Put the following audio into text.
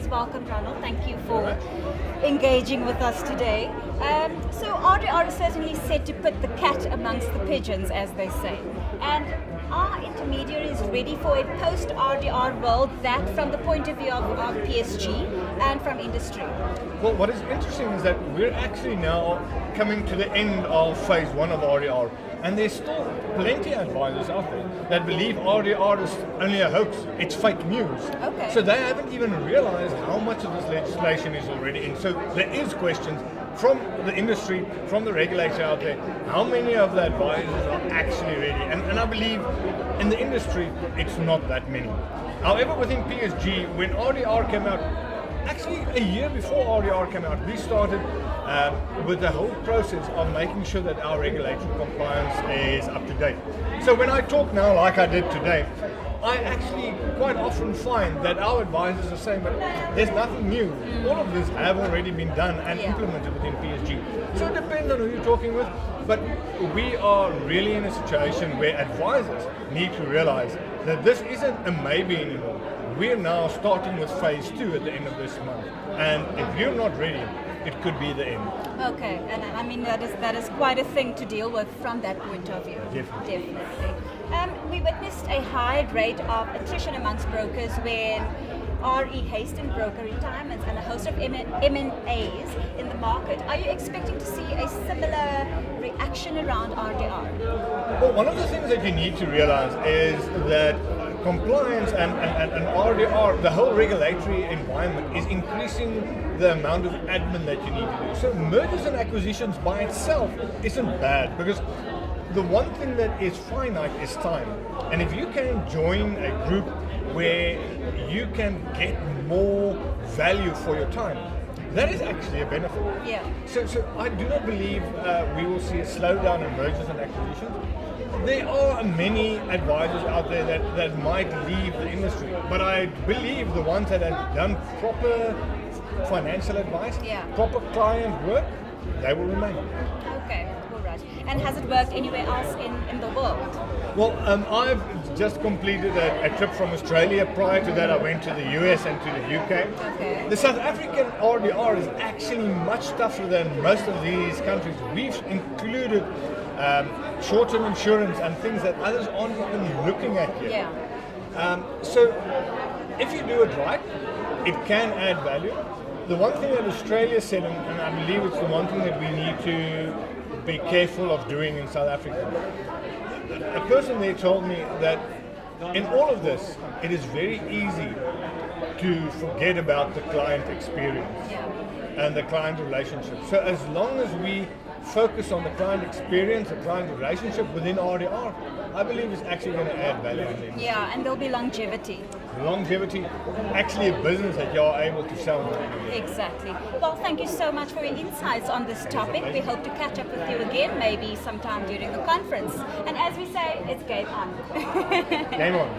always welcome, Ronald. Thank you for engaging with us today. So RDR is certainly set to put the cat amongst the pigeons, as they say. And are intermediaries ready for a post-RDR world, that from the point of view of PSG and from industry? Well, what is interesting is that we're actually now coming to the end of phase one of RDR, and there's still plenty of advisors out there that believe RDR is only a hoax, it's fake news. Okay. So they haven't even realized how much of this legislation is already in. So there is questions from the industry, from the regulator out there, how many of the advisors are actually ready? And I believe in the industry, it's not that many. However, within PSG, when RDR came out, actually a year before RDR came out, we started with the whole process of making sure that our regulatory compliance is up to date. So when I talk now like I did today, I actually quite often find that our advisors are saying, but there's nothing new. All of this have already been done and implemented within PSG. So it depends on who you're talking with, but we are really in a situation where advisors need to realize that this isn't a maybe anymore. We're now starting with phase 2 at the end of this month. And if you're not ready, it could be the end. Okay, and I mean that is quite a thing to deal with from that point of view. Definitely. We witnessed a high rate of attrition amongst brokers when RE hastened broker retirements and a host of M&As in the market. Are you expecting to see a similar reaction around RDR? Well, one of the things that you need to realize is that compliance and RDR, the whole regulatory environment is increasing the amount of admin that you need to do. So mergers and acquisitions by itself isn't bad, because the one thing that is finite is time. And if you can join a group where you can get more value for your time, that is actually a benefit. Yeah. So I do not believe we will see a slowdown in mergers and acquisitions. There are many advisors out there that might leave the industry, but I believe the ones that have done proper financial advice, proper client work, they will remain. Okay, all right. And has it worked anywhere else in the world? Well, I've just completed a trip from Australia. Prior to that, I went to the US and to the UK. Okay. The South African RDR is actually much tougher than most of these countries. We've included short-term insurance and things that others aren't even looking at yet. Yeah. So if you do it right, it can add value. The one thing that Australia said, and I believe it's the one thing that we need to be careful of doing in South Africa, a person there told me that in all of this, it is very easy to forget about the client experience and the client relationship. So as long as we focus on the client experience, the client relationship within RDR, I believe it's actually going to add value in the industry. Yeah, and there'll be longevity. Longevity, actually a business that you're able to sell. Exactly. Well, thank you so much for your insights on this topic. We hope to catch up with you again, maybe sometime during the conference. And as we say, it's game on. Game on.